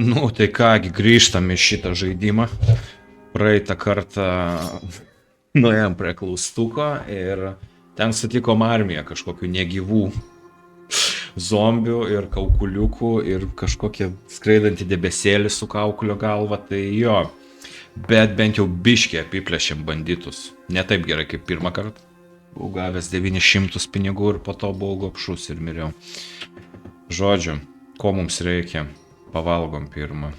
Nu, tai kągi, grįžtam į šitą žaidimą. Praeitą kartą nuėjom prie klaustuko ir ten sutikom armiją kažkokių negyvų zombių ir kaukuliukų ir kažkokie skraidantį debesėlį su kaukulio galva, tai jo. Bet bent jau biškį apiplėšėm banditus. Ne taip gerai kaip pirmą kartą. Buvau gavęs 900 pinigų ir po to buvau gopšus ir miriau. Žodžiu, ko mums reikia? Pavalgom pirmą.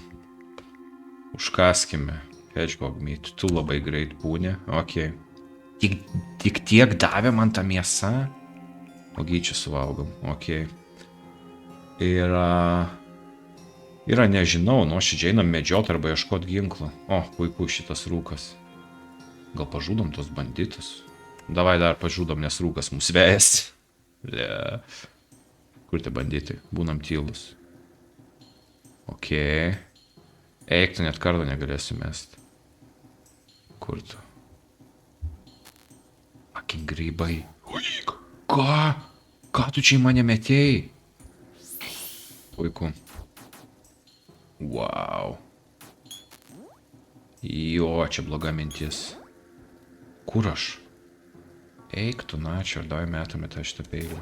Užkaskime. Hedgehog meat. Tu labai greit būni. Ok. Tik tiek davė man tą mėsą? Ogyčių suvalgom. Ok. Yra nežinau, nuoširdžiai einam medžiot arba ieškot ginklą. O, puiku šitas rūkas. Gal pažudom tos banditus? Davai dar pažudom, nes rūkas mus vėjas. Yeah. Kur tie banditai? Būnam tylus. Ok. Eik, tu net kardo negalėsi mest. Kur tu? Fucking grybai. Ką? Ką tu čia į mane metėjai? Puiku. Wow. Jo, čia bloga mintis. Kur aš? Eik, tu načio, ir davai metame tą šitą peilį.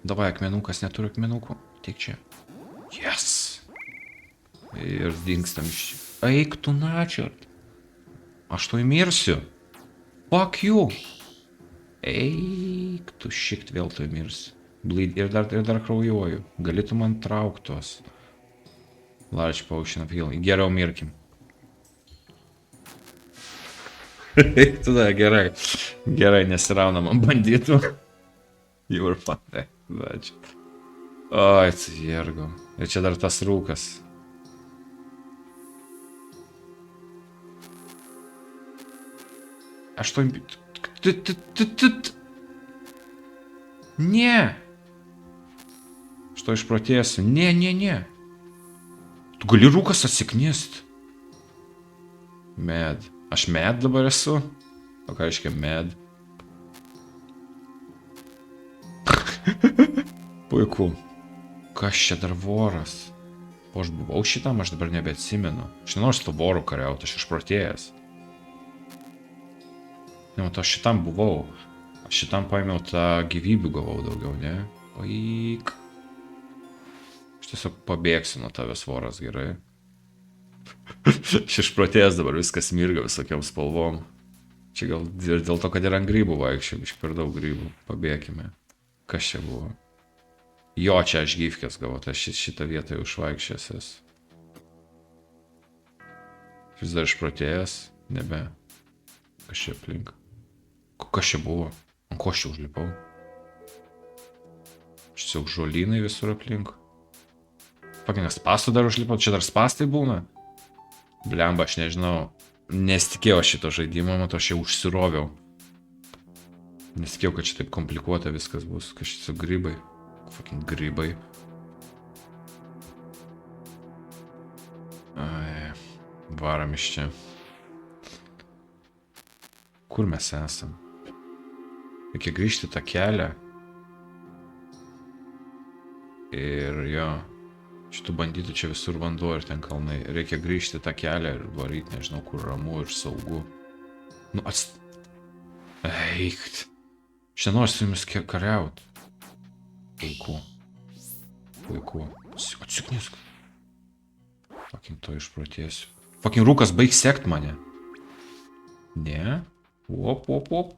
Davai, akmenukas, neturiu akmenukų. Tik čia. Yes. Ir dingstam iš čia. Eik, tu načio. Aš to įmirsiu. Fuck you. Eik, tu šikt vėl to įmirsiu. Bleed ir dar kraujuoju. Galėtų man trauktos. Large potion of healing. Geriau mirkim. Tada gerai. Gerai, nesiraunam ant banditų. You were fun. Ačiū. Oi, atsijergau. Ir čia dar tas rūkas. Aš to... Ne. Aš to išprotėsiu. Ne. Tu gali rūkas atsiknist. Med. Aš med dabar esu? O ką reiškia med? Puiku. Kas čia dar voras? O aš buvau šitam, aš dabar nebeatsimenu. Aš nenoriu su to voru kariauti, aš išprotėjęs. Ne, to aš šitam buvau. Aš šitam paėmiau tą gyvybių gavau daugiau, ne? Paik. Aš tiesiog pabėgsiu nuo tavęs voras, gerai. Aš išprotėjęs dabar viskas mirga visokiam spalvom. Čia gal dėl to, kad ir ant grybų vaikščiau, biškai per daug grybų. Pabėkime. Kas čia buvo? Jo, čia aš gyvkės gavau, tai aš šitą vietą jau išvaikščiasias. Vis dar išprotėjęs, nebe. Kas čia aplink? Kas čia buvo? Ant ko aš čia užlipau? Aš tiesiog žolynai visur aplink. Pakinės spastų dar užlipau, čia dar spastai būna? Blemba, aš nežinau. Nesitikėjau šito žaidimo, matau, aš jau užsiroviau. Nesitikėjau, kad čia taip komplikuota viskas bus. Kas čia su grybai? Fucking grybai. Ai, varam iš čia. Kur mes esam? Reikia grįžti tą kelią. Ir jo. Šitų bandytų čia visur vanduo ir ten kalnai. Reikia grįžti tą kelią ir varyti, nežinau, kur ramu ir saugu. Nu, Eikt. Aš nenoriu su jumis kariaut. Puiku. Puiku. Atsiknisk. Fucking to išprotėsiu. Fucking rūkas baig sekt mane. Ne. Op.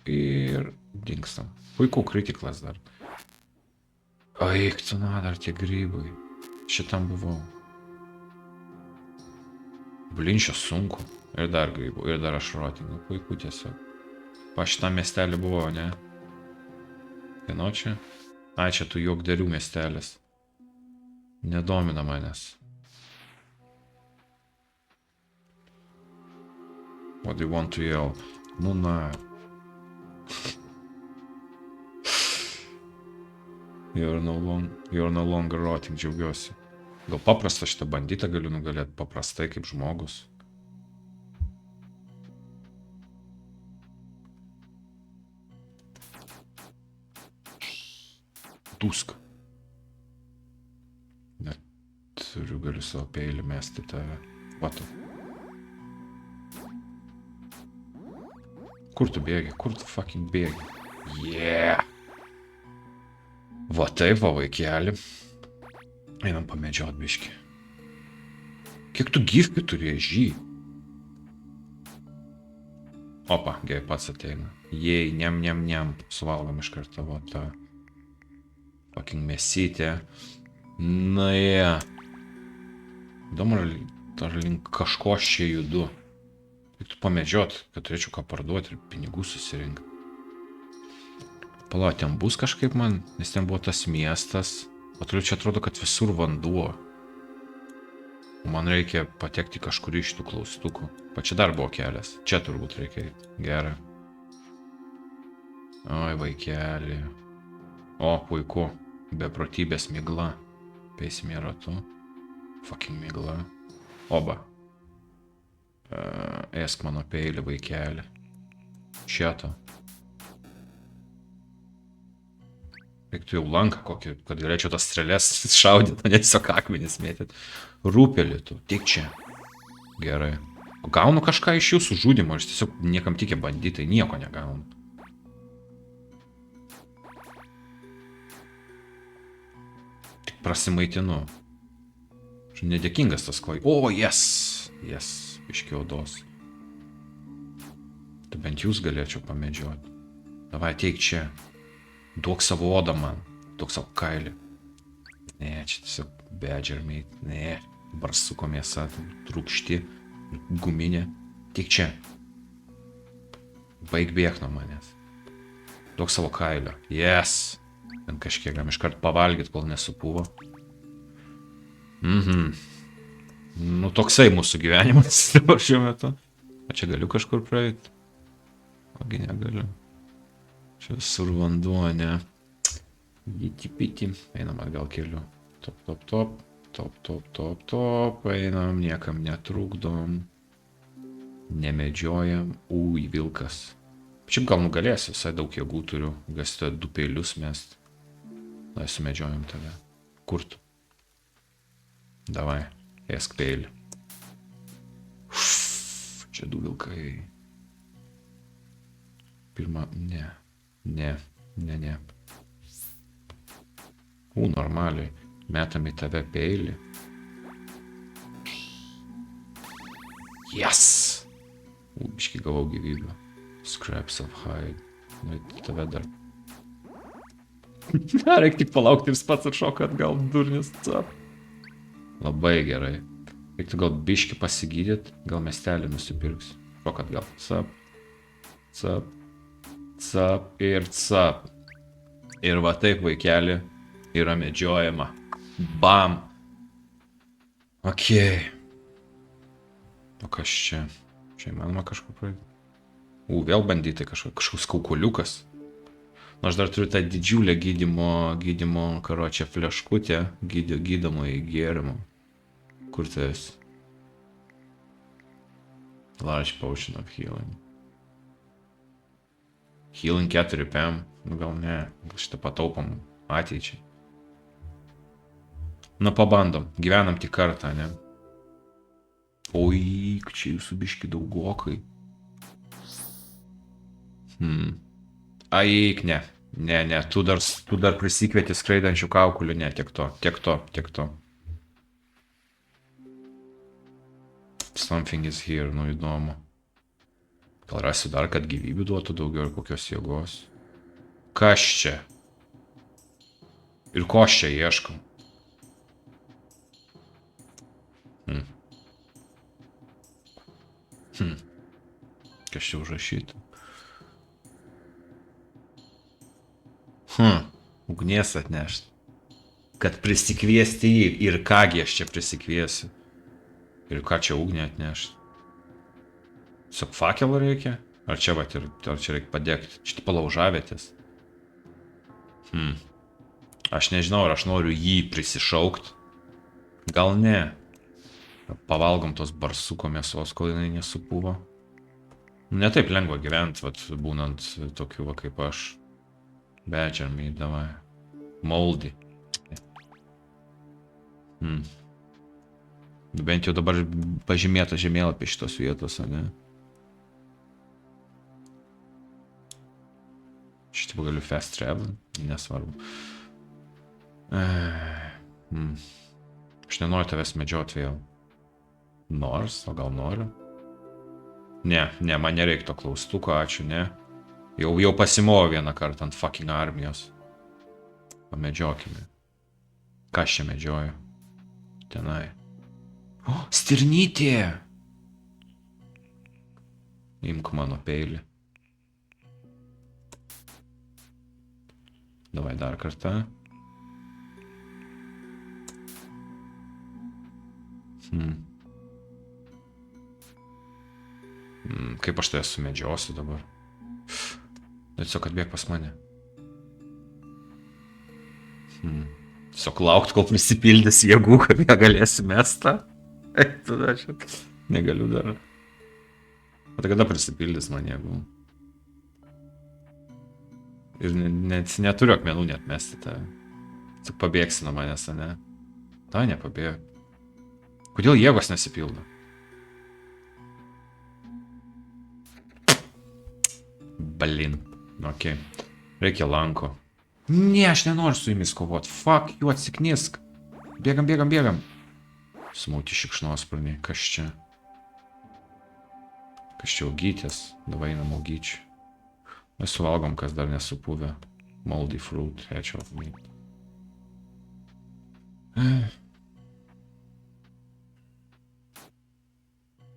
Ir dingstam. Puiku, kritiklas dar. Eik, tu na, dar tie grybai. Šitam buvau. Blinčio sunku. Ir dar grybų. Ir dar aš rotingu. Puiku tiesiog. Pa šitam miestelį buvo, ne? Kieno čia? Ai, čia tų juokdarių miestelis. Nedomina manęs. What do you want to yell? Nu na. You're no longer rotting, džiaugiuosi. Gal paprastą šitą bandytą galiu nugalėti paprastai kaip žmogus. Tusk. turiu, galiu savo peilį mesti tave. What the... Kur tu bėgi? Kur tu fucking bėgi? Yeah! Va taip, va vaikeli. Einam pamedžiot biškį. Kiek tu gifkių turėjai, žy? Opa, gerai, pats ateina. Jei, niam. Suvalgom iš karto, va tą. Fucking mėsytė. Na, Įdomu, ar link kažko aš čia judu. Reiktų pamedžiot, kad turėčiau ką parduoti ir pinigų susirinkti. Pala, ten bus kažkaip man, nes ten buvo tas miestas. O toliau čia atrodo, kad visur vanduo. O man reikia patekti kažkur iš tų klaustukų. Pa čia dar buvo kelias. Čia turbūt reikia eiti. Gerai. Oi, vaikeli. O, puiku. Beprotybės migla. Peisime ratu. Fucking migla. Oba. Esk mano peilį, vaikeli. Šieto. Reiktų jau lanką kokį, kad galėčiau tas strėlės šaudyti, o ne tiesiog akmenis mėtyti. Rūpelį tu, tik čia. Gerai. O gaunu kažką iš jūsų žudimo, aš tiesiog niekam tikė banditai, nieko negaunu. Tik prasimaitinu. Aš nedėkingas tas klai. O, yes! Yes, iški odos. Tai bent jūs galėčiau pamedžioti. Davai, ateik čia. Duok savo odą man. Duok savo kailį. Ne, čia tiesiog badger meat. Ne, barsuko mėsa, trūkšti, guminė. Tik čia. Baig bėk nuo manęs. Duok savo kailio. Yes. Ten kažkiek gam iškart pavalgyt, kol nesupuvo. Nu, toksai mūsų gyvenimas dabar šiuo metu. O čia galiu kažkur praeiti? Ogi negaliu. Čia visur vanduo, ne. Jiti-piti. Einam atgal keliu. Top. Einam, niekam netrukdom. Nemedžiojam. Ui, vilkas. Šiaip gal nugalėsiu, visai daug jėgų turiu. Gasite 2 peilius mest. Na, sumedžiojam tave. Kur tu? Davai, esk peilį. Čia 2 vilkai. Pirma, ne. Normaliai. Metam į tave peilį. Yes! Biškai gavau gyvybę. Scraps of hide. Nu, tave dar. Reikia tik palaukti ir pats atšoka atgal, durnis. Labai gerai. Reiktų gal biškį pasigydyt, gal miestelį nusipirksiu. Šok atgal. Cap ir cap. Ir va taip, vaikeli, yra medžiojama. Bam. Okei. O kas čia? Čia įmanoma kažkur praeiti? Vėl bandytai kažkoks kaukuliukas. Nu, aš dar turiu tą didžiulę gydymo, karočią, fleškutę, gydomo į gėrimą. Kur tai esi? Large potion of healing. Healing 4 PM. Nu, gal ne. Gal šitą pataupom ateičiai. Nu, pabandom. Gyvenam tik kartą, ne? Oi, čia jūsų biški daugokai. Aik, ne. Ne. Tu dar prisikvieti skraidančių kaukulių. Ne, tiek to. Something is here, nu įdomu. Gal rasiu dar, kad gyvybių duotų daugiau ir kokios jėgos. Kas čia? Ir ko aš čia ieškau? Kas čia užrašyta? Ugnies atnešti. Kad prisikviesti jį. Ir kągi aš čia prisikviesiu. Ir ką čia ugnį atnešti? Tiesiog fakelą reikia? Ar čia reikia padegti? Čia palaužavietės. Aš nežinau, ar aš noriu jį prisišaukti. Gal ne. Pavalgom tos barsuko mėsos, kol jinai nesupuvo. Ne taip lengva gyventi, būnant tokiu kaip aš. Badger meat, davai. Moldy. Bent jau dabar pažymėta žemėlapį šitos vietos, ne? Šitą galiu fast travel, nesvarbu. Aš nenoriu tavęs medžiot vėl. Nors, o gal noriu? Ne, man nereik to klaustuko, ačiū, ne. Jau pasimoviau vieną kartą ant fucking armijos. Pamedžiokime. Ką aš čia medžioju? Tenai. O, stirnytė! Imk mano peilį. Davai dar kartą. Kaip aš tai sumedžiosiu dabar? Tiesiog atbėg pas mane. Tiesiog laukt, kol prisipildys jėgų, kad ją galėsi mestą. Tada čia negaliu dar. O tai kada prisipildys man jėgų? Ir neturiu akmenų net mesti tą. Tik pabėgsi nuo manęs, ne? Ta, nepabėg. Kodėl jėgos nesipildo? Balin. Ok. Reikia lanko. Ne, aš nenoriu su jumis kovot. Fuck, jų atsiknisk. Bėgam. Smauti šikšnosparniai. Kas čia? Kas čia augytės? Davai einam augyčių. Mes suvalgom, kas dar nesupuvę. Moldy fruit, hedgehog meat.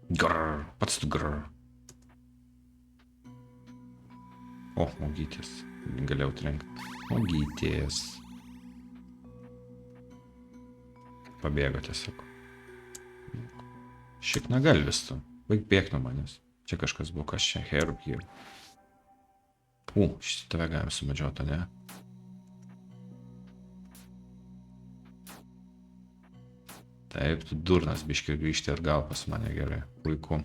Grrr, pats tu grrr. O, augytės. Galėjau trenkti. Augytės. Pabėgo tiesiog. Šiknagalvis tu. Baig bėk nuo manęs. Čia kažkas buvo, kas čia? Herb here. Šitą tave galim sumedžioti, ne? Taip, tu durnas biški ir grįžti atgal pas mane, gerai. Puiku.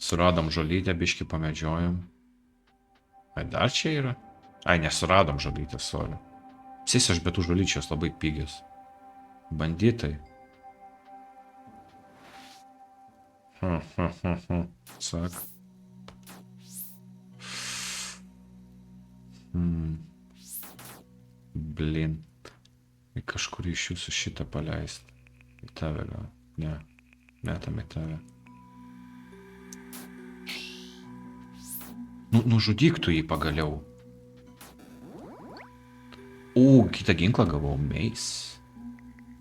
Suradom žolytę, biški pamedžiojom. Ai, dar čia yra? Ai, nesuradom žolytę, sorry. Sės aš betų žolyčios labai pigios. Banditai. Sak. Blin. Į kažkur iš jūsų šitą paleist. Į tave gal. Ne. Metam į tave. Nužudyk tu jį pagaliau. Kitą ginklą gavau. Mace.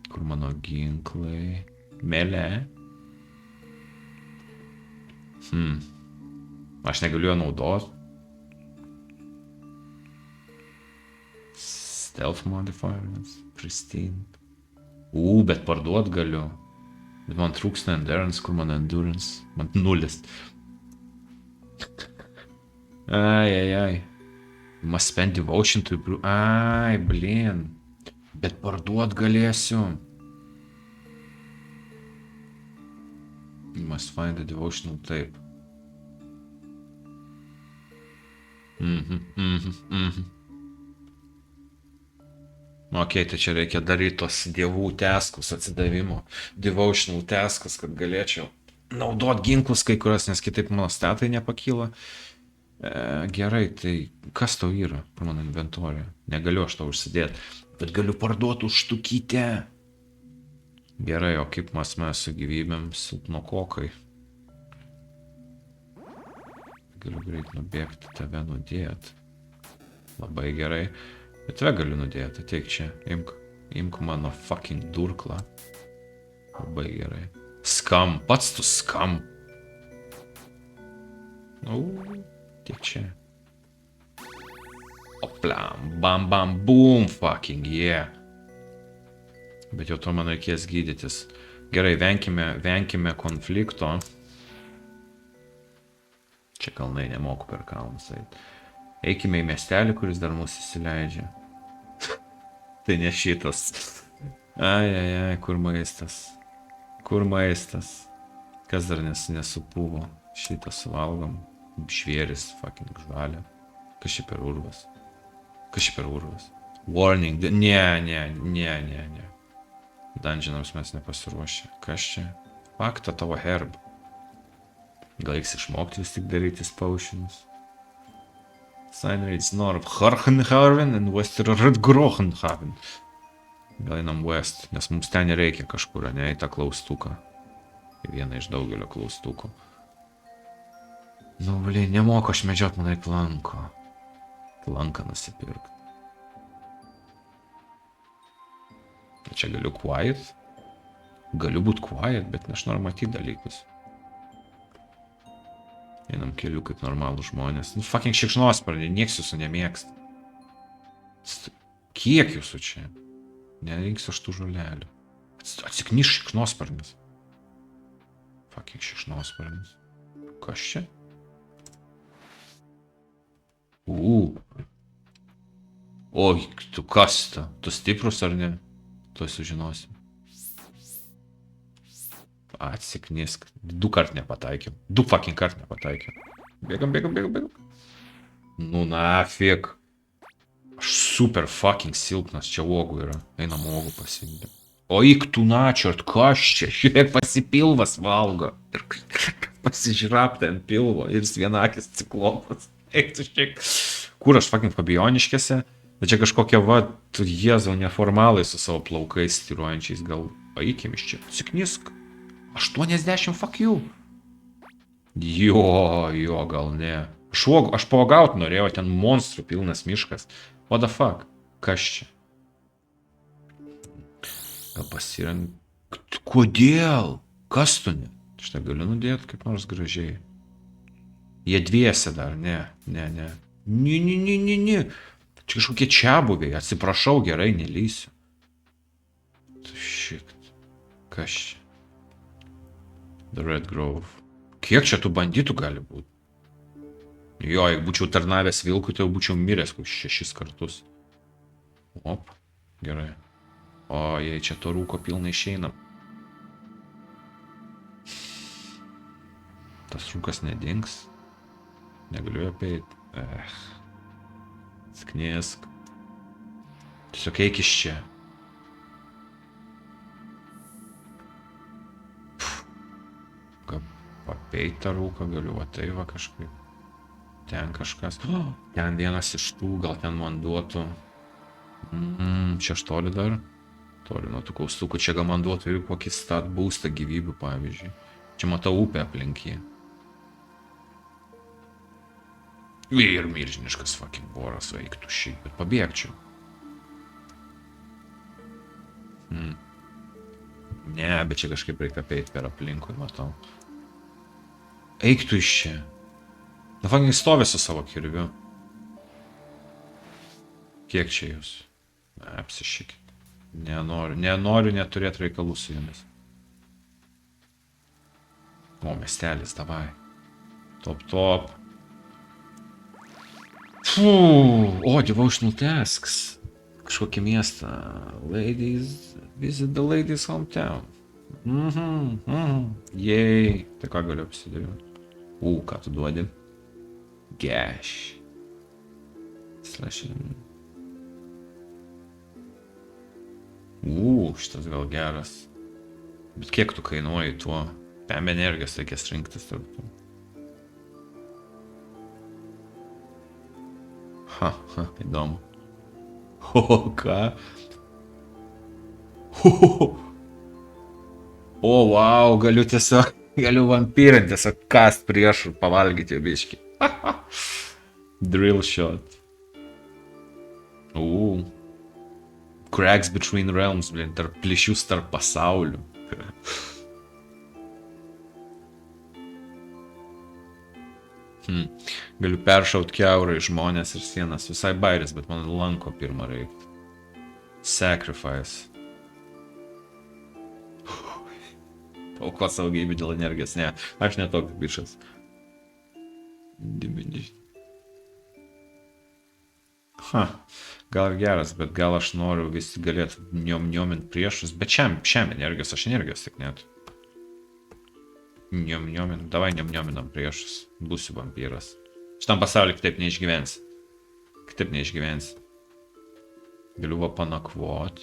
Kur mano ginklai? Melė. Aš negaliu jo naudot. Stealth modifiers. Pristine. Bet parduot galiu. Bet man trūksta endurance. Kur mano endurance? Man nulis. Ai. Must spend devotion to improve. Ai, blin. Bet parduot galėsiu. Must find the devotional, taip. Ok, tai čia reikia daryti tos dievų teskus, atsidavimo. Devotional teskus, kad galėčiau naudot ginklus kai kurios, nes kitaip mano statai nepakyla. Gerai, tai kas tau yra mano inventorė? Negaliu aš tau užsidėti, bet galiu parduoti už štukytę. Gerai, o kaip mes su gyvybėm silpnokokai? Galiu greit nubėgti, tave nudėti. Labai gerai. Bet tave galiu nudėti, ateik čia. Imk mano fucking durklą. Labai gerai. Skam, pats tu skam. Tiek čia. Oplam, bam, bam, boom, fucking yeah. Bet jau to man reikės gydytis. Gerai, venkime konflikto. Čia kalnai nemoku per kalnus eit. Eikime į miestelį, kuris dar mūsų įsileidžia. Tai ne šitas. Ai, kur maistas? Kur maistas? Kas dar nesupuvo? Šitą suvalgom. Žvėris, fucking žvalė. Kas čia per urvas? Kas čia per urvas? Warning. Ne. Dungeonams mes nepasiruošę. Kas čia? Fakta tavo herb. Gal reiks išmokti vis tik daryti potions. Sign reads North Harkenhaven and Western Redgrohenhaven. Gal einam West, nes mums ten reikia kažkur, ne, į tą klaustuką. Į vieną iš daugelio klaustukų. Nu, blin, nemoku aš medžiot, manai, klanko. Klanką nusipirkt. Čia galiu quiet. Galiu būt quiet, bet aš noriu matyti dalykus. Einam keliu kaip normalų žmonės. Nu, fucking šikšnosparniai, nieks jūsų nemėgsta. Kiek jūsų čia? Nerinksiu aš tų žolelių. Atsikniš šikšnosparnis. Fucking šikšnosparnis. Kas čia? Oi, tu kas ta? Tu stiprus ar ne? Tu sužinosi. Atsiknisk. 2 kart nepataikiau. 2 fucking kart nepataikiau. Bėgam. Nu nafik. Aš super fucking silpnas. Čia uogų yra. Einam uogų pasiimti. O eik tu načiort, kas čia? Žiūrėk, pasipilvas valgo. Ir pasižrapta ant pilvo. Ir jis vienakis ciklopas. Eik tu šiek. Kur aš fucking fabijoniškėse? Bet čia kažkokie, va, tu jėzau, neformalai su savo plaukais stiruojančiais. Gal eikim iš čia. Siknisk. 80, fuck you. Jo, gal ne. Aš pauogaut norėjau, ten monstrų pilnas miškas. What the fuck? Kas čia? Gal pasirenk... Kodėl? Kas tu ne? Štai galiu nudėti kaip nors gražiai. Jie dviese dar, ne. Ne. Čia kažkokie čiabuviai, atsiprašau, gerai, nelysiu. Shit. Kas čia? The Red Grove. Kiek čia tų banditų gali būti? Jo, jeigu būčiau tarnavęs vilkui, tai jau būčiau miręs kokius 6 kartus. Op, gerai. O, jei čia to rūko pilnai išeinam. Tas rūkas nedings. Negaliu apeit. Skniesk. Tiesiog eik iš čia. Gal apeit tą rūką galiu, va tai va kažkaip. Ten kažkas. Ten vienas iš tų, gal ten man duotų. Čia aš toli dar. Toli nuo tų kaustukų. Čia gal man duotų ir kokį stat boostą gyvybių, pavyzdžiui. Čia matau upę aplink jį. Ir milžiniškas fucking boras veiktų šį, bet pabėgčiau. Ne, bet čia kažkaip reikia apeit per aplinkui, matau. Eik tu iš čia. Na fucking stovi su savo kirviu. Kiek čia jūs? Apsišykit. Nenoriu neturėti reikalų su jumis. O, miestelis, davai. Top. O, Devotional Tasks. Kažkokį miestą. Ladies, visit the ladies hometown. Jei. Tai ką galiu apsidariuoti? Ką tu duodi? Gash. Slashin. Šitas gal geras. Bet kiek tu kainuoji tuo? PM energijos reikės rinktis tarp tų. Įdomu. Ką? Wow, galiu vampyrą tiesiog kast prieš ir pavalgyti biškį. Drill shot. Cracks between realms, blin, tarp plyšius tarp pasaulių. Galiu peršaut kiaurai žmonės ir sienas. Visai bairis, bet man lanko pirmą reiktų. Sacrifice. Pauko savo gyvybę dėl energijos. Ne, aš netoks bišas. Gal geras, bet gal aš noriu visi galėtų niomint priešus. Bet šiam energijos, aš energijos tik net. Niomint, davai niominam priešus. Būsiu vampyras. Šitam pasauliu kitaip neišgyvensi. Galiu va panakvot.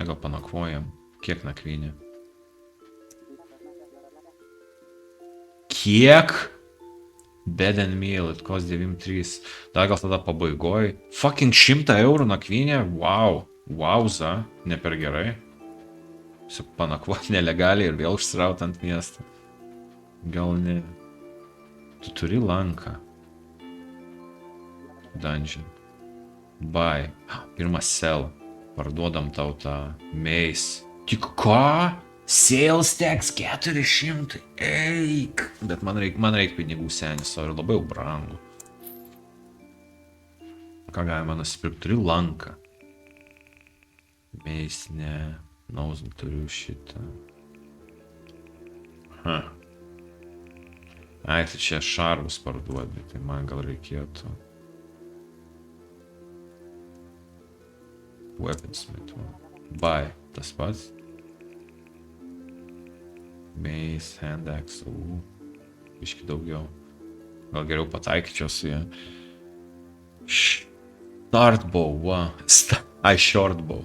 Na gal panakvojam. Kiek nakvynė? Kiek? Bed and meal, it cost 93. Dar gal tada pabaigoj. Fucking 100 eurų nakvynė? Wow. Wowza. Ne per gerai. Panakvoti nelegaliai ir vėl užsiraut ant miesto. Gal ne. Tu turi lanką. Dungeon. Buy. Pirmas sell. Parduodam tau tą mace. Tik ką? Sales tax 400. Eik. Bet man reik pinigų senis, o ir labai jau brangu. Ką galima nusipirkti? Turiu lanką. Mace, ne. Naus turiu šitą. Ai, tai čia šarvus parduodi, tai man gal reikėtų. Weaponsmith. Buy. Tas pats. Mace, hand axe. Biški daugiau. Gal geriau pataikyčiau su jie. Start bow, va. Ai, short bow.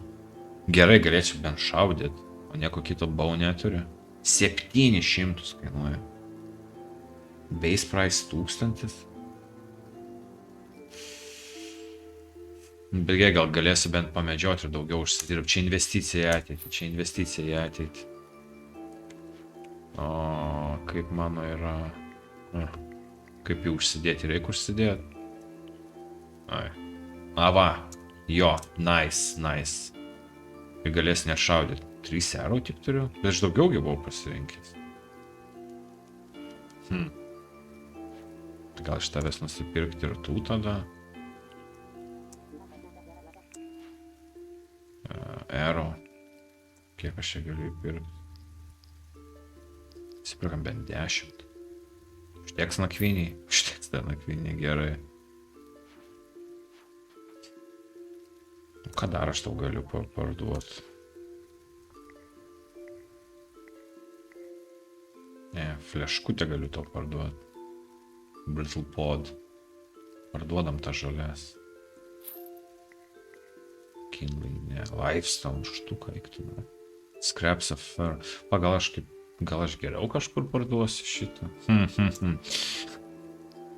Gerai, galėčiau bent šaudyti, o nieko kito bow neturiu. 700 kainuoja. Base price 1000. Bet gal galėsiu bent pamedžioti ir daugiau užsidirbti. Čia investicija į ateitį. O kaip mano yra... Kaip jų užsidėti, reikia užsidėti. Ai. Va. Jo, nice. Ir galės net šaudyti. 3 arrow tik turiu. Bet aš daugiau buvau pasirinkęs. Gal iš tavęs nusipirkti ir tų tada. Arrow. Kiek aš čia galiu įpirkti? Įsipirkam bent 10. Užteks nakvyniai. Užteks dar nakvyniai, gerai. Ką dar aš tau galiu parduoti? Ne, fleškutę galiu tau parduoti. Brittle pod. Parduodam tą žolės. Kindling, ne. Lifestone štuką eiktume. Scraps of fur. Gal aš geriau kažkur parduosiu šitą.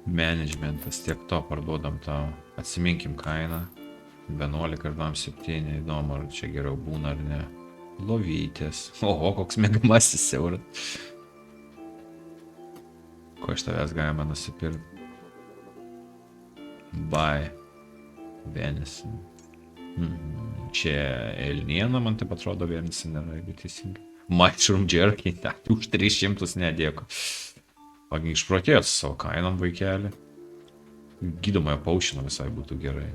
Managementas, tiek to parduodam tau. Atsiminkim kainą. 11 ir 7, įdomu, ar čia geriau būna ar ne. Lovytės. Oho, koks mėgamasis euras. Ko iš tavęs galima nusipirkti? Buy. Venison. Čia elniena, man taip atrodo, Venison yra, jeigu teisingai. Mushroom jerky, už 300 nedėko. Pagi išprotėjot su savo kainom, vaikelį. Gydomojo paušino visai būtų gerai.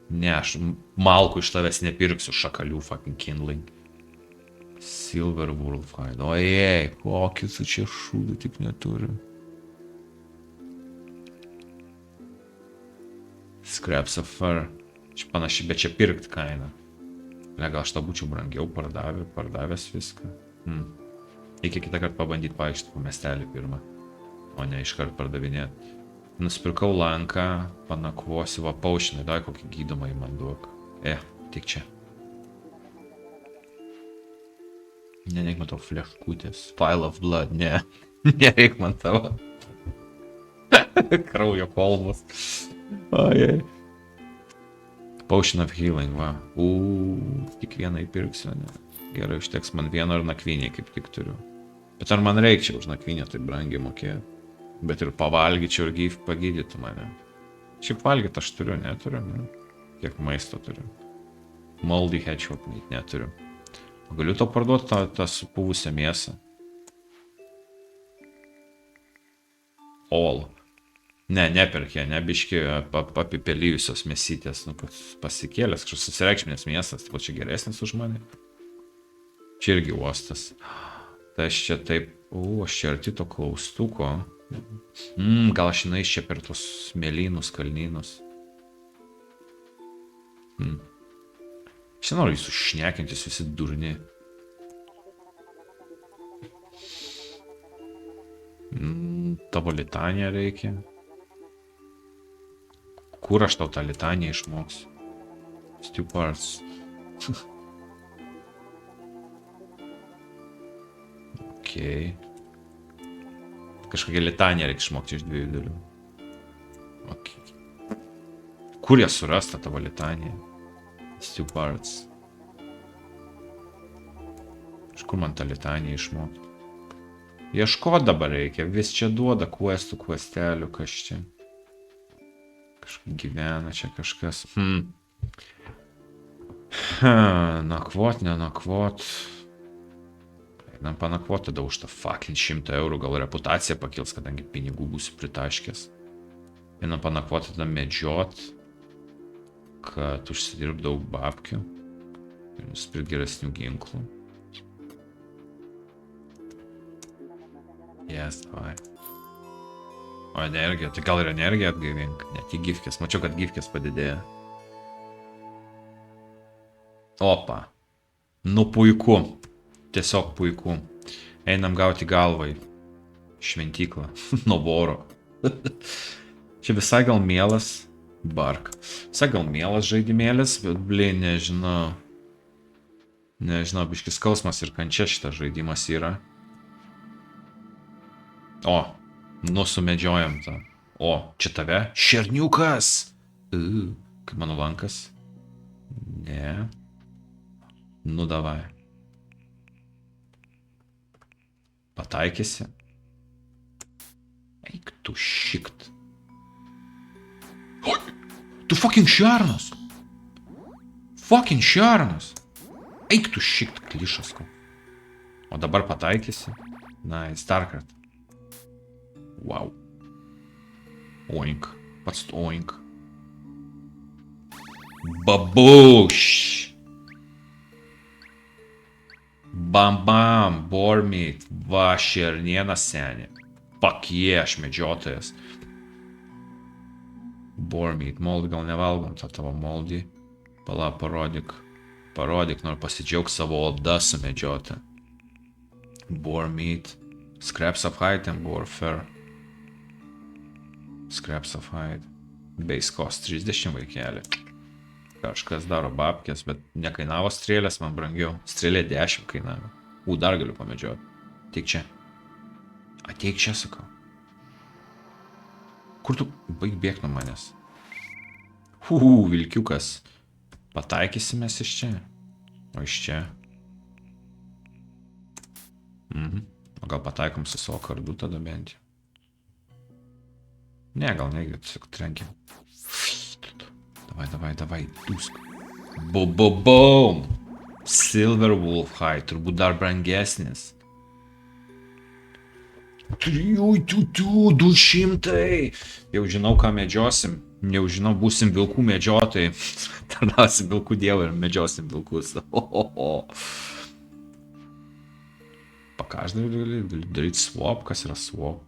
Ne, aš malkų iš tavęs nepirksiu, šakalių fucking kindling. Silver wolf hide. Ojei, kokį su čia šūdų tik neturiu. Scraps of fur. Čia panašiai, bet čia pirkt kainą. Gal aš tą būčiau brangiau pardavęs viską. Reikia kitą kartą pabandyti paaiškinti po miestelį pirmą, o ne iškart pardavinėti. Nusipirkau lanką, panakvosiu, va paušinai, dai kokį gydomą į man duok. Tik čia. Nereik man tavo fleškutės. File of blood, ne. Nereik man tavo. Kraujo kolbos. Ojei. Potion of healing, va. Tik vieną įpirksiu, ne. Gerai, užteks man vieną ar nakvynį, kaip tik turiu. Bet ar man reikia už nakvynę taip brangiai mokėti? Bet ir pavalgyčiau ir pagydytų mane. Šiaip valgyti aš turiu, neturiu, ne? Kiek maisto turiu. Moldy hedgehog meat neturiu. Galiu to parduoti tą supuvusią mėsą. All. Ne, neperkė, nebiški apipelyjusios mėsytės. Pasikėlęs, kažkas susireikšminės mėsas, tai čia geresnis už mane. Čia irgi uostas. Tai aš čia taip, aš čia arti to klaustuko. Gal aš jinais čia per tos smėlynus, kalnynus. Aš nenoriu jūsų šnekintis, visi durni. Tavo litaniją reikia. Kur aš tau tą litaniją išmoksiu? Stew parts. Okei. Kažkokią litaniją reikia išmokti iš 2 dalių. Okei. Kur jie surasta tavo litaniją? Two parts. Iš kur man tą litaniją išmokti? Ieškot dabar reikia, vis čia duoda questų, questelių, kas čia. Kažkaip gyvena čia kažkas. Nakvot, nenakvot. Einam panakvot tada už tą fucking 100 eurų, gal reputacija pakils, kadangi pinigų būsiu pritaškęs. Einam panakvot tada medžiot, kad užsidirb daug babkių ir nusipirkt geresnių ginklų. Yes, davai. O energija, tai gal ir energiją atgaivink, ne tik gifkės, mačiau, kad gifkės padidėjo. Opa. Nu puiku, tiesiog puiku. Einam gauti galvai. Šventyklą, nuo voro. Čia visai gal mielas, bark. Visai gal mielas žaidimėlis, bet blin, nežinau. Nežinau, biškis skausmas ir kančia šitas žaidimas yra. O, nusumedžiojam tą. O, čia tave? Šerniukas! Kaip mano lankas? Ne. Nu davai. Pataikysi? Eik tu šikt. Oi! Tu fucking šernas! Fucking šernas! Eik tu šikt, klišas ko. O dabar pataikysi? Nice, dar kartą. Wow. Oink. Pats oink. Babauš. Bam bam. Boar meat. Va, šernienas senė. Fuck yeah, aš medžiotojas. Boar meat. Mold gal nevalgom tą tavo moldį. Pala, parodyk. Parodyk, noriu pasidžiaug savo oda sumedžiota. Boar meat. Scraps of hide and boar fur. Scraps of hide. Base cost 30 vaikelį. Kažkas daro babkės, bet nekainavo strėlės, man brangiau. Strėlė 10 kainavo. Dar galiu pamedžioti. Ateik čia. Ateik čia, sakau. Kur tu? Baig bėgt nuo manęs. Vilkiukas. Pataikysimės iš čia. O iš čia. O gal pataikom su savo kardu tada bent jau. Ne, gal negi, tiesiog trenkiam. Davai, dusk. Boom! Silver Wolf Hide, turbūt dar brangesnis. 200! Jau žinau, ką medžiosim. Jau žinau, būsim vilkų medžiotojai. Tarnausim vilkų dievą ir medžiosim vilkus. Ką aš gali daryti swap? Kas yra swap?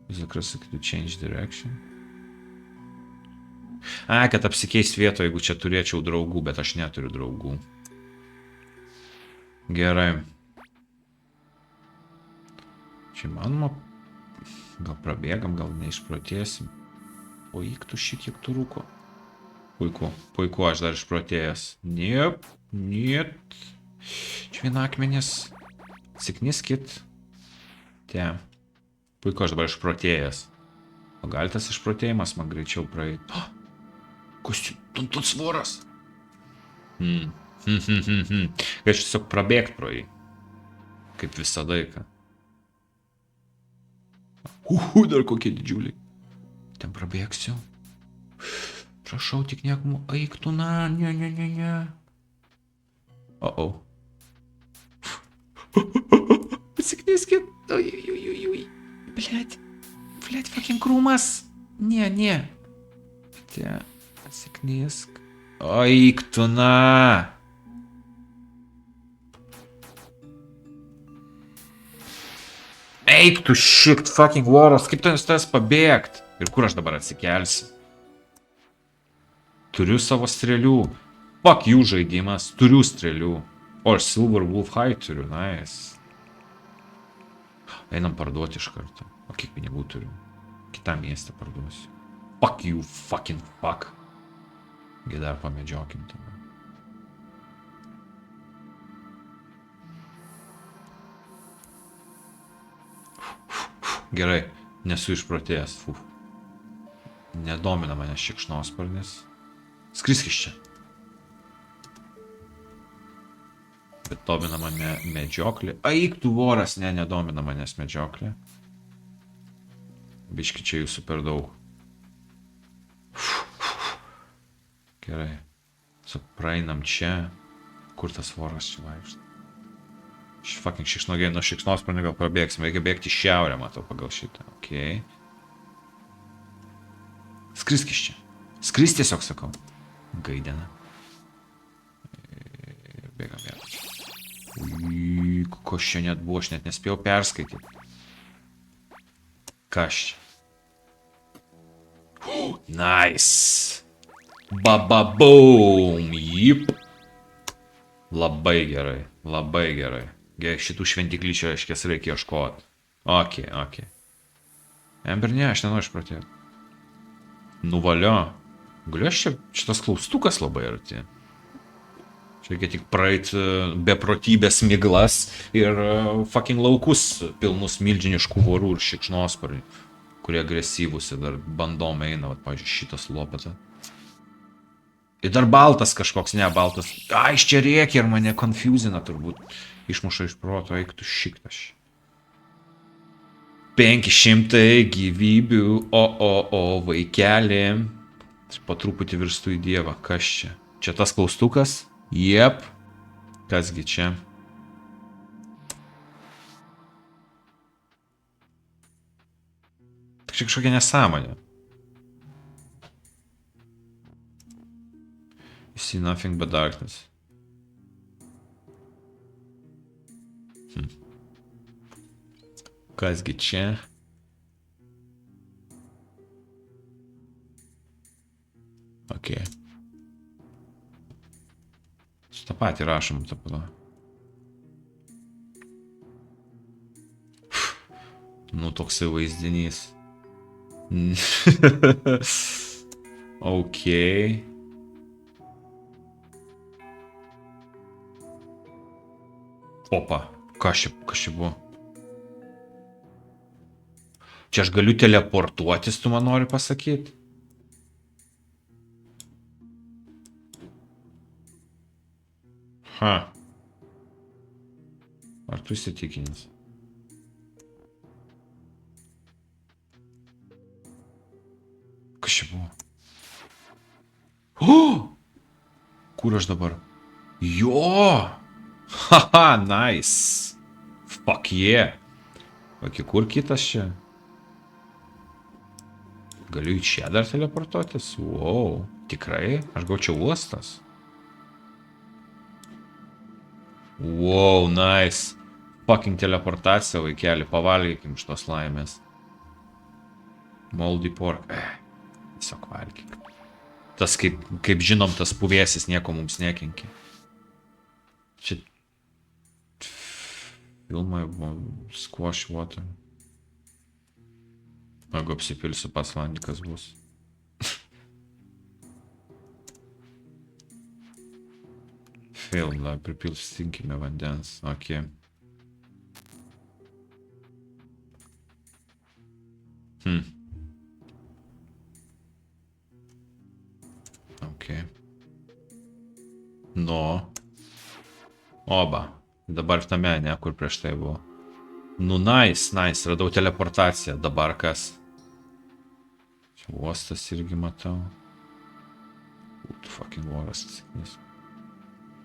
Zakras sakytų change direction. Kad apsikeist vietoje, jeigu čia turėčiau draugų, bet aš neturiu draugų. Gerai. Čia manoma, gal prabėgam, gal neišprotėsim. O įktų šitiek tu rūko. Puiku, aš dar išprotėjęs. Niet. Čia viena akmenės. Sikniskit. Te. Puiku, aš dabar išprotėjęs. O gal tas išprotėjimas man greičiau praeit. Kas čia? Tuntus svoras. Kad aš tiesiog prabėgt pro jį. Kaip visada laiką. Dar kokie didžiuliai. Ten prabėgsiu. Prašau, tik niekmu. Eik tu, na, ne. O. Pasikniskit. Oi. Блядь, fucking krūmas. Не. Те, atsiknisk. Eik tu, na. Eik tu, shit, fucking voras. Kaip tu tas pabėgt? Ir kur aš dabar atsikelsiu? Turiu savo strėlių. Fuck jų žaidimas. Turiu strėlių. O, aš Silver Wolf Hide turiu, nice. Einam parduoti iš karto. O kiek pinigų turiu? Kitam miestą parduosiu. Fuck you, fucking fuck. Dar pamedžiokim tada. Gerai, nesu išprotėjęs. Nedomina mane šikšnosparnis. Skrisk iš čia. Bet domina mane medžioklė. Eik tu voras, nedomina manęs medžioklė. Biški čia jūsų per daug. Gerai. Praeinam čia. Kur tas voras čia vaikšta? Fucking šikšnogiai, nuo šikšnosparnio gal prabėgsim. Reikia bėgti į šiaurę, matau, pagal šitą. Ok. Skrisk iš čia. Skrisk tiesiog, sakau. Gaidena. Bėgam. Kokios čia net buvo, aš net nespėjau perskaityti. Kas čia? Nice. Bababoom. Jip. Labai gerai. Šitų šventiklyčių aiškės reikia ieškoti. Ok. Ember, ne, aš nenoriu išprotėti. Nuvalio. Galiu aš čia, šitas klaustukas labai arti. Čia reikia tik praeiti beprotybės miglas ir fucking laukus pilnus milžiniškų vorų ir šikšnosparnių, kurie agresyvūs ir dar bandom eina, vat, pavyzdžiui, šitas lopeta. Ir dar baltas kažkoks, ne baltas. Iš čia reikia ir mane konfuzina turbūt. Išmuša iš proto, eik tu šiktaš. 500 gyvybių, vaikelį. Po truputį virstu į dievą. Kas čia? Čia tas klaustukas? Jep. Kasgi čia? Čia kažkokia nesąmonė. You see nothing but darkness. Kasgi čia? Ok. Su tą patį rašom, tą padą. Nu, toksai vaizdinys. Ok. Opa, kas čia buvo? Čia aš galiu teleportuotis, tu man nori pasakyti? Ar tu įsitikinęs? Kas čia buvo? Kur aš dabar? Jo! Haha, nice. Fuck yeah. Ok, kur kitas čia? Galiu į čia dar teleportuotis? Wow, tikrai? Aš gal čia uostas? Wow, nice. Fucking teleportacija, vaikeli, pavalgykim šitos laimės. Moldy pork. Tiesiog valgyk. Tas, kaip žinom, tas puvėsis nieko mums nekenkia. Čia filmai buvo squash water. Jeigu apsipilsiu, pats landikas bus. Film, da, pripilstinkime vandens. Ok. Ok. No. Oba. Dabar tame, ne, kur prieš tai buvo. Nu, nice. Radau teleportaciją. Dabar kas? Čia uostas irgi matau. Fucking voras atsiklys.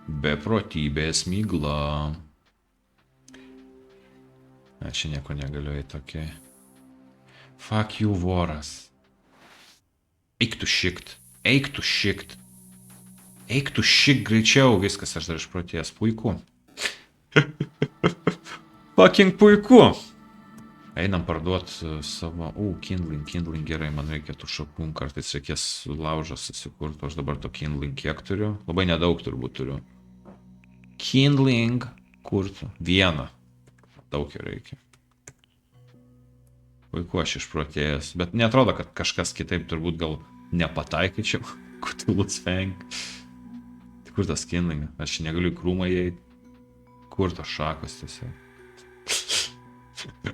Beprotybės migla. Čia nieko negaliu į tokį. Fuck you, voras. Eik tu šikt. Eik tu šikt greičiau. Viskas, aš dar išprotėjęs. Puiku. Fucking puiku. Einam parduot savo... Kindling gerai, man reikia tų šakų. Kartais reikės laužą susikurti. Aš dabar to kindling kiek turiu. Labai nedaug turbūt turiu. Kindling kurtų. Vieną. Daug jau reikia. Puiku, aš išprotėjęs. Bet neatrodo, kad kažkas kitaip turbūt gal nepataikyčiau. Cthulhu's Fang. Tai kur tas kindling? Aš čia negaliu į krūmą įeit. Kur tos šakos tiesiog?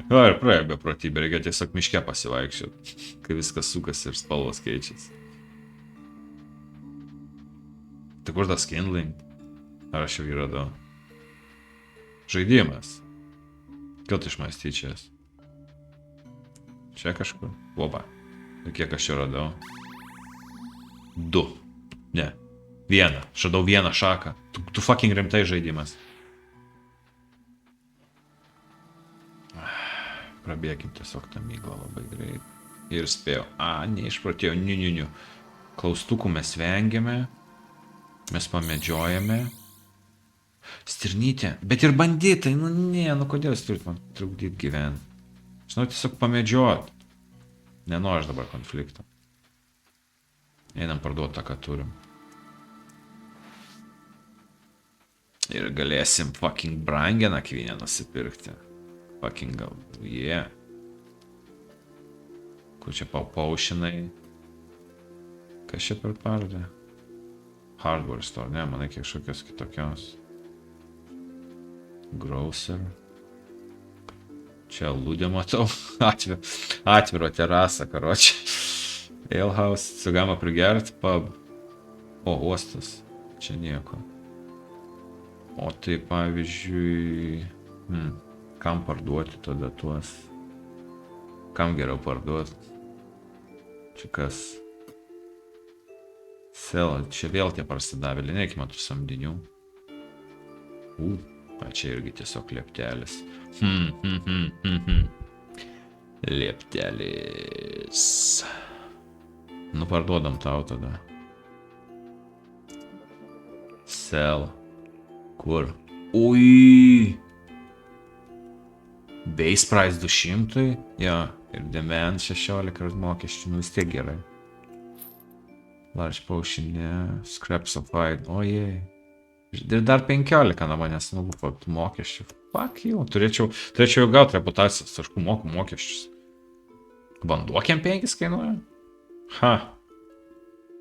O, ir praėjo beprotybė, reikia tiesiog miške pasivaikščioti, kai viskas sukasi ir spalvos keičiasi. Tai kur tas kindling? Ar aš jau jį radau? Žaidimas. Gal tu iš manęs tyčias? Čia kažkur? Opa. Ir kiek aš čia radau? 2. Ne. 1. Aš radau 1 šaką. Tu fucking rimtai žaidimas. Prabėkim tiesiog tą myglą labai greit. Ir spėjau. Neišpratėjau. Niu. Klaustukų mes vengiame. Mes pamedžiojame. Stirnytė. Bet ir banditai. Kodėl jūs turit man trukdyti gyventi? Aš noriu tiesiog pamedžioti. Nenoriu aš dabar konflikto. Einam parduoti tą, ką turim. Ir galėsim fucking brangę nakvynę nusipirkti. Fucking gal, Kur čia paušinai? Kas čia per pardę? Hardware store, ne, manai kiek šokios kitokios. Grocer. Čia lūdė matau. Atviro terasą, karočią. Alehouse, sugama prigert, pub. O, uostas. Čia nieko. O tai pavyzdžiui... Kam parduoti tada tuos? Kam geriau parduoti? Čia kas? Sell, čia vėl tie prasidavėlė, neikime tų samdinių. Čia irgi tiesiog lieptelis. Lieptelis. Parduodam tau tada. Sell. Kur? Ui! Base price 200, jo, ir demand 16 mokesčių, vis tiek gerai. Large potion, ne, scraps of hide, ojei. Ir dar 15 na manęs nugupo mokesčių. Fuck you, turėčiau jau gauti reputacijos taškų, moku mokesčius. Vanduo kem 5 kainuoja?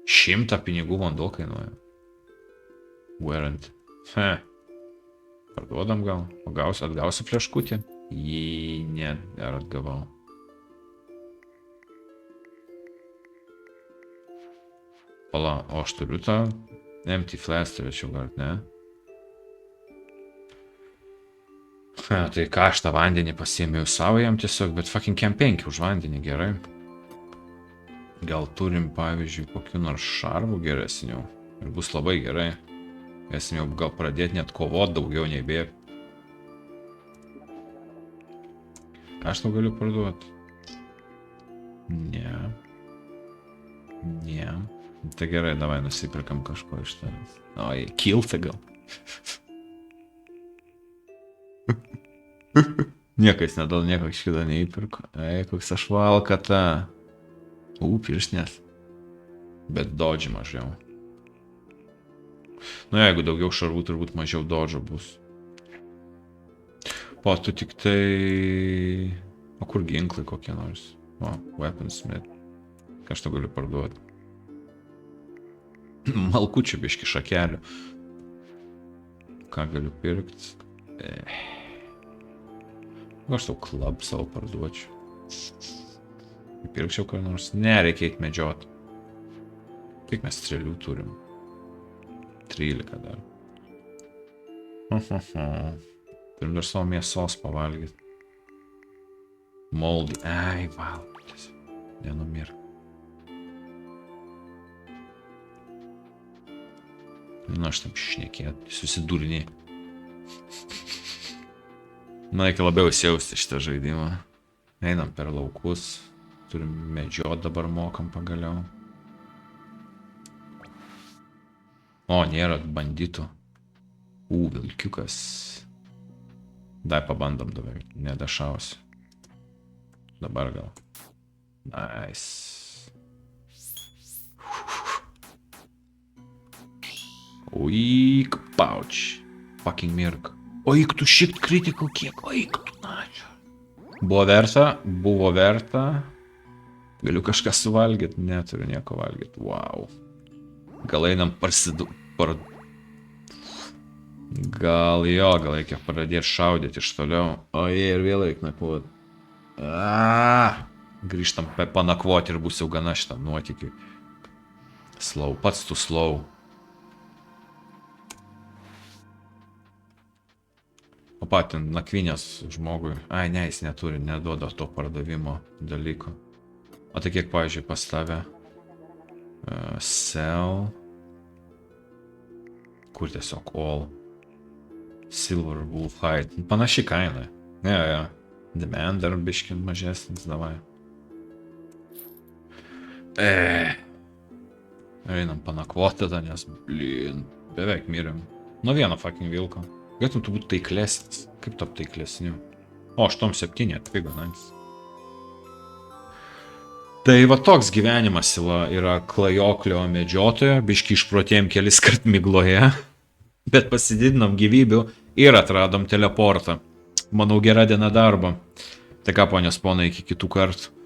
100 pinigų vanduo kainuoja. Warrant. Parduodam gal, atgausiu fleškutį. Ne, dar atgavau. Pala, o aš turiu tą empty flask turėčiau gart, ne? Tai ką, aš tą vandenį pasiėmiau savo jam tiesiog, bet fucking kem 5 už vandenį, gerai. Gal turim, pavyzdžiui, kokių nors šarvų geresnių. Ir bus labai gerai. Esim jau gal pradėti net kovot daugiau nei bėgti. Ką aš tau galiu parduoti? Ne. Tai gerai, davai nusipirkam kažko iš tavęs. Oi, kiltą gal. Niekas nedal nieko šitą neįpirko. Koks aš valkata. Piršnės. Bet dodži mažiau. Jeigu daugiau šarvų, turbūt mažiau dodžio bus. Tu tik tai... O kur ginklai kokie nors? Weaponsmith. Ką aš to galiu parduoti? Malkučių biški šakelių. Ką galiu pirkti? Aš tau club savo parduočiau. Pirkčiau ką nors? Ne, reikia eit medžioti. Kiek mes strėlių turim? 13 dar. Turim dar savo mėsos pavalgyti. Moldy. Valgyti. Nenumirk. Aš tam šnekėt. Susidūrinį. Reikia labiau įsijausti šitą žaidimą. Einam per laukus. Turim medžiot dabar mokam pagaliau. O, nėra banditų. Vilkiukas. Dai pabandom dabar. Nedašausiu. Dabar gal. Nice. Oik, pouch. Fucking mirk. Oik, tu shift critical kiek. Oik, tu načio. Buvo verta. Galiu kažką suvalgyti. Neturiu nieko valgyti. Wow. Gal einam Gal reikia pradėti šaudyti iš toliau. O jie ir vėl reikia nakvoti. Grįžtam panakvoti ir bus jau gana šitam nuotykiui. Slow, pats tu slow. O patin nakvinės žmogui. Ai, ne, jis neturi, neduoda to pardavimo dalyko. O tai kiek, pavyzdžiui, pas tave? Sell. Kur tiesiog all. Silver Wolf Hide. Panaši kaina. Ne. Demand dar biškin mažesnis, davai. Einam panakvoti tada, nes, blin, beveik mirėm. Nuo vieno fucking vilko. Galėtum tu būti taiklesnis. Kaip tap taiklesniu? O, 8-7 atpigo, nice. Tai va toks gyvenimas yra klajoklio medžiotojo, biški išprotėjom kelis kart migloje, bet pasididinom gyvybių ir atradom teleportą. Manau, gera diena darbo. Tai ką, ponios ponai, iki kitų kartų.